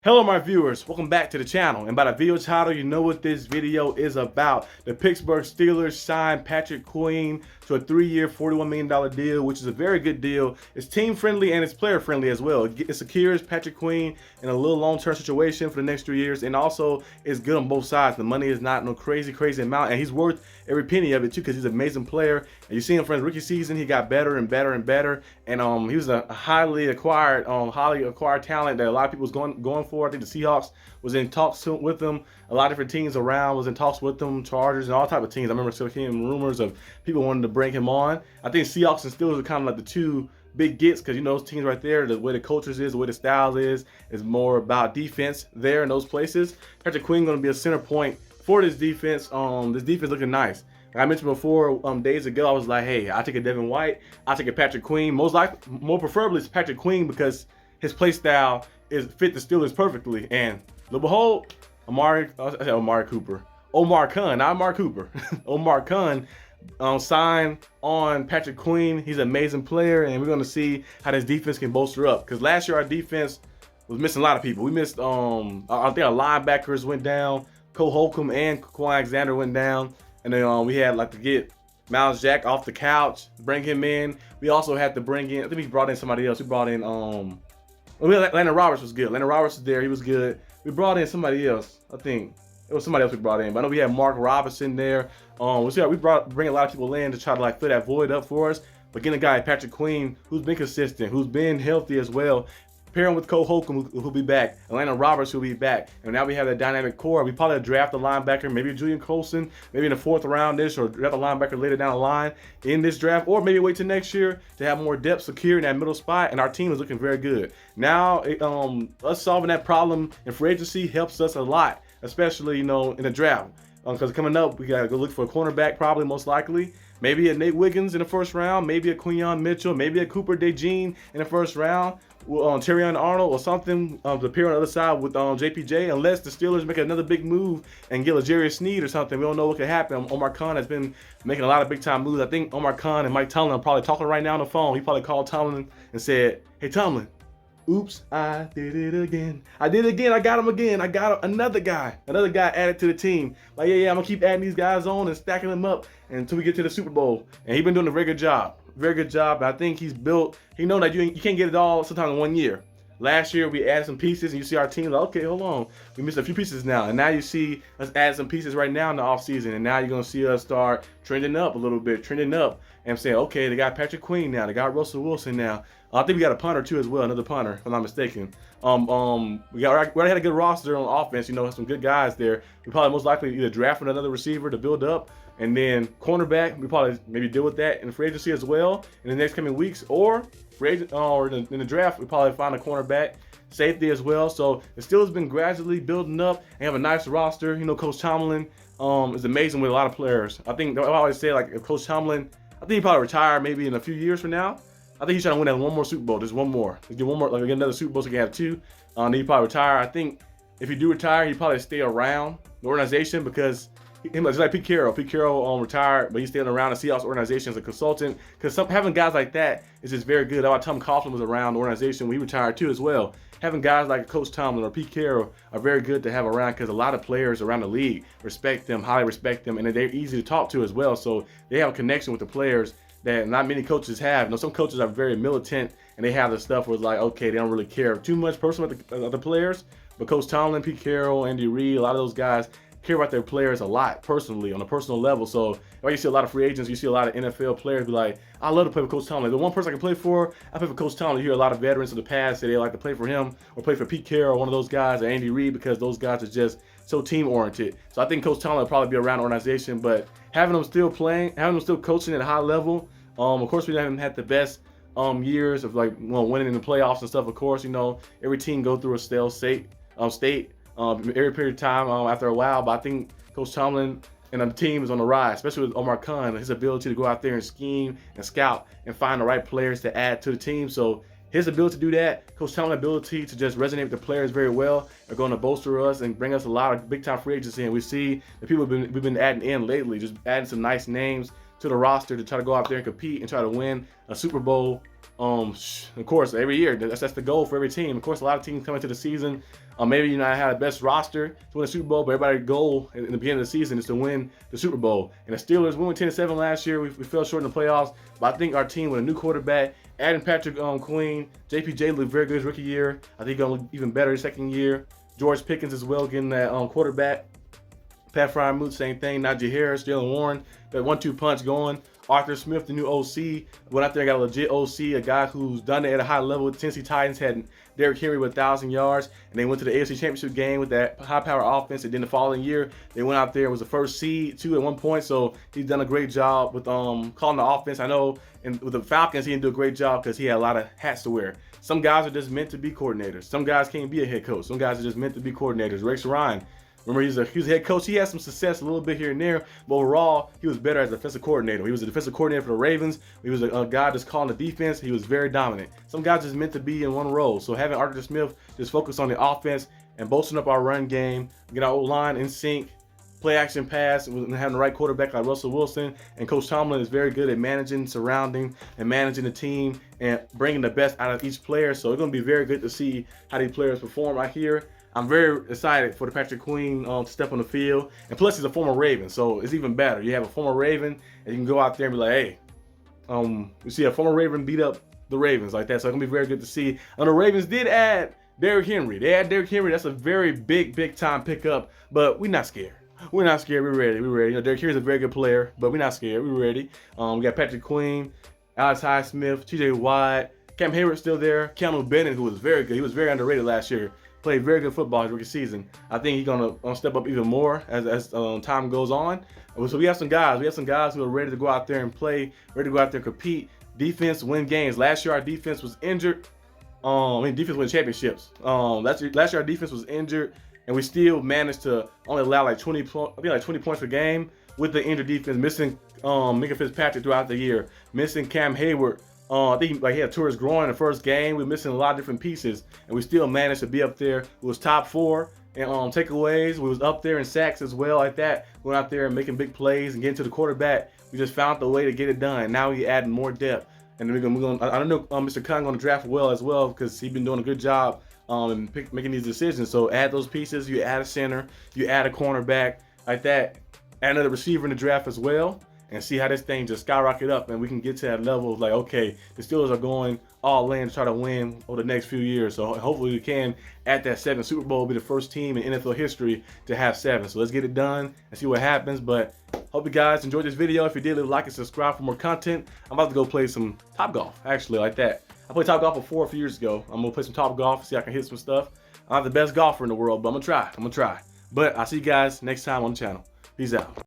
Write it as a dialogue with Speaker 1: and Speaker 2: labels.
Speaker 1: Hello my viewers, welcome back to the channel, and by the video title you know what this video is about. The Pittsburgh Steelers signed Patrick Queen to a 3-year $41 million deal, which is a very good deal. It's team friendly and it's player friendly as well. It secures Patrick Queen in a little long-term situation for the next 3 years, and also it's good on both sides. The money is not no crazy amount, and he's worth every penny of it too, because he's an amazing player. And you see him from his rookie season, he got better and better and better, and he was a highly acquired talent that a lot of people was going for. I think the Seahawks was in talks with him. A lot of different teams around was in talks with them, Chargers and all type of teams. I remember seeing rumors of people wanting to bring him on. I think Seahawks and Steelers are kind of like the two big gets, because you know those teams right there, the way the cultures is, the way the styles is more about defense there in those places. Patrick Queen going to be a center point for this defense. This defense looking nice. Like I mentioned before, days ago, I was like, hey, I'll take a Devin White, I'll take a Patrick Queen. More preferably it's Patrick Queen, because his play style fit the Steelers perfectly. And lo and behold, Omar Khan, not Amari Cooper. Omar Khan signed on Patrick Queen. He's an amazing player, and we're going to see how this defense can bolster up. Because last year our defense was missing a lot of people. We missed, I think our linebackers went down. Cole Holcomb and Quan Alexander went down. And then we had to get Miles Jack off the couch, bring him in. We also had to bring in, I think we brought in somebody else. We brought in, Landon Roberts was good. Landon Roberts was there, he was good. We brought in somebody else. I think it was somebody else we brought in. But I know we had Mark Robinson there. We bring a lot of people in to try to fill that void up for us. But getting a guy like Patrick Queen, who's been consistent, who's been healthy as well, pairing with Cole Holcomb, who'll be back, and Landon Roberts, who'll be back. And now we have that dynamic core. We probably draft a linebacker, maybe Julian Colson, maybe in the 4th round-ish, or draft a linebacker later down the line in this draft, or maybe wait till next year to have more depth secure in that middle spot. And our team is looking very good. Now, us solving that problem in free agency helps us a lot, especially, in the draft. Because coming up, we got to go look for a cornerback, probably, most likely. Maybe a Nate Wiggins in the 1st round, maybe a Quinyon Mitchell, maybe a Cooper DeJean in the 1st round. Terrion Arnold or something to appear on the other side with JPJ, unless the Steelers make another big move and get a Jerry Sneed or something. We don't know what could happen. Omar Khan has been making a lot of big time moves. I think Omar Khan and Mike Tomlin are probably talking right now on the phone. He probably called Tomlin and said, hey Tomlin, oops, I did it again. I did it again. I got him again. I got another guy added to the team. Like, yeah, I'm going to keep adding these guys on and stacking them up until we get to the Super Bowl. And he's been doing a very good job. Very good job. I think he's built, he knows that you can't get it all sometimes in 1 year. Last year we added some pieces, and you see our team like, okay, hold on, we missed a few pieces now, and now you see us add some pieces right now in the offseason, and now you're gonna see us start trending up a little bit, and saying, okay, they got Patrick Queen now, they got Russell Wilson now. I think we got a punter too as well, another punter, if I'm not mistaken. We already had a good roster on offense, some good guys there. We probably most likely either draft another receiver to build up, and then cornerback, we probably maybe deal with that in free agency as well in the next coming weeks, or in the draft, we probably find a cornerback, safety as well. So it still has been gradually building up and have a nice roster. Coach Tomlin is amazing with a lot of players. I think I always say, if Coach Tomlin, I think he probably retire maybe in a few years from now. I think he's trying to win that one more Super Bowl. Just one more. Get one more, get another Super Bowl so he can have 2. Then he probably retire. I think if he do retire, he probably stay around the organization, because just like Pete Carroll. Pete Carroll retired, but he's staying around the Seahawks organization as a consultant, because having guys like that is just very good. That's why Tom Coughlin was around the organization when he retired too as well. Having guys like Coach Tomlin or Pete Carroll are very good to have around, because a lot of players around the league respect them, highly respect them, and they're easy to talk to as well. So they have a connection with the players that not many coaches have. Some coaches are very militant, and they have the stuff where it's like, okay, they don't really care too much personally about the players. But Coach Tomlin, Pete Carroll, Andy Reid, a lot of those guys care about their players a lot personally, on a personal level. So when you see a lot of free agents, you see a lot of NFL players be like, I love to play with Coach Tomlin. The one person I can play for, I play for Coach Tomlin. You hear a lot of veterans of the past say they like to play for him or play for Pete Carroll, one of those guys, or Andy Reid, because those guys are just so team oriented. So I think Coach Tomlin will probably be around the organization, but having them still playing, having them still coaching at a high level. Of course, we haven't had the best years of winning in the playoffs and stuff. Of course, every team go through a stale state every period of time after a while. But I think Coach Tomlin and the team is on the rise, especially with Omar Khan, his ability to go out there and scheme and scout and find the right players to add to the team. So his ability to do that, Coach Tomlin's ability to just resonate with the players very well, are going to bolster us and bring us a lot of big-time free agency. And we see the people we've been adding in lately, just adding some nice names to the roster to try to go out there and compete and try to win a Super Bowl Of course, every year that's the goal for every team. Of course, a lot of teams come into the season. Maybe you not have the best roster to win the Super Bowl, but everybody's goal in the beginning of the season is to win the Super Bowl. And the Steelers, we went 10-7 last year. We fell short in the playoffs, but I think our team with a new quarterback, adding Patrick Queen, JPJ looked very good his rookie year. I think he's gonna look even better his second year. George Pickens as well, getting that quarterback. Pat Fryermuth, same thing. Najee Harris, Jalen Warren, that 1-2 punch going. Arthur Smith, the new OC, went out there and got a legit OC, a guy who's done it at a high level. The Tennessee Titans had Derrick Henry with 1,000 yards, and they went to the AFC Championship game with that high-power offense. And then the following year, they went out there and was the first seed, too, at one point. So he's done a great job with calling the offense. I know, and with the Falcons, he didn't do a great job because he had a lot of hats to wear. Some guys are just meant to be coordinators. Some guys can't be a head coach. Some guys are just meant to be coordinators. Rex Ryan, remember, he was a head coach. He had some success a little bit here and there, but overall, he was better as a defensive coordinator. He was a defensive coordinator for the Ravens. He was a guy just calling the defense. He was very dominant. Some guys just meant to be in one role. So having Arthur Smith just focus on the offense and bolstering up our run game, get our O-line in sync, play action pass, and having the right quarterback like Russell Wilson. And Coach Tomlin is very good at managing, surrounding, and managing the team and bringing the best out of each player. So it's going to be very good to see how these players perform right here. I'm very excited for the Patrick Queen to step on the field. And plus, he's a former Raven, so it's even better. You have a former Raven, and you can go out there and be like, hey, you see a former Raven beat up the Ravens like that. So it's going to be very good to see. And the Ravens did add Derrick Henry. They add Derrick Henry. That's a very big time pickup, but we're not scared. We're not scared. We're ready. We're ready. You know, Derrick Henry's a very good player, but we're not scared. We're ready. We got Patrick Queen, Alex Highsmith, TJ Watt, Cam Hayward's still there. Keanu Bennett, who was very good. He was very underrated last year. Played very good football his rookie season. I think he's gonna step up even more as time goes on. So we have some guys. We have some guys who are ready to go out there and play, ready to go out there and compete. Defense, win games. Last year our defense was injured. Defense win championships. Last year our defense was injured, and we still managed to only allow like 20 points per game with the injured defense, missing Minka Fitzpatrick throughout the year, missing Cam Hayward. I think he had tours growing in the first game. We were missing a lot of different pieces, and we still managed to be up there. We was top 4 in takeaways. We was up there in sacks as well, like that. Going out there and making big plays and getting to the quarterback. We just found the way to get it done. Now we adding more depth, and we're gonna I don't know, Mr. Khan going to draft well as well because he's been doing a good job in making these decisions. So add those pieces. You add a center. You add a cornerback like that. Add another receiver in the draft as well. And see how this thing just skyrocket up, and we can get to that level of like, okay, the Steelers are going all in to try to win over the next few years. So hopefully we can, at that 7th Super Bowl, be the first team in NFL history to have 7. So let's get it done and see what happens. But hope you guys enjoyed this video. If you did, leave a like and subscribe for more content. I'm about to go play some Top Golf, actually, like that. I played Top Golf before a few years ago. I'm gonna play some Top Golf, see if I can hit some stuff. I'm not the best golfer in the world, but I'm gonna try. But I'll see you guys next time on the channel. Peace out.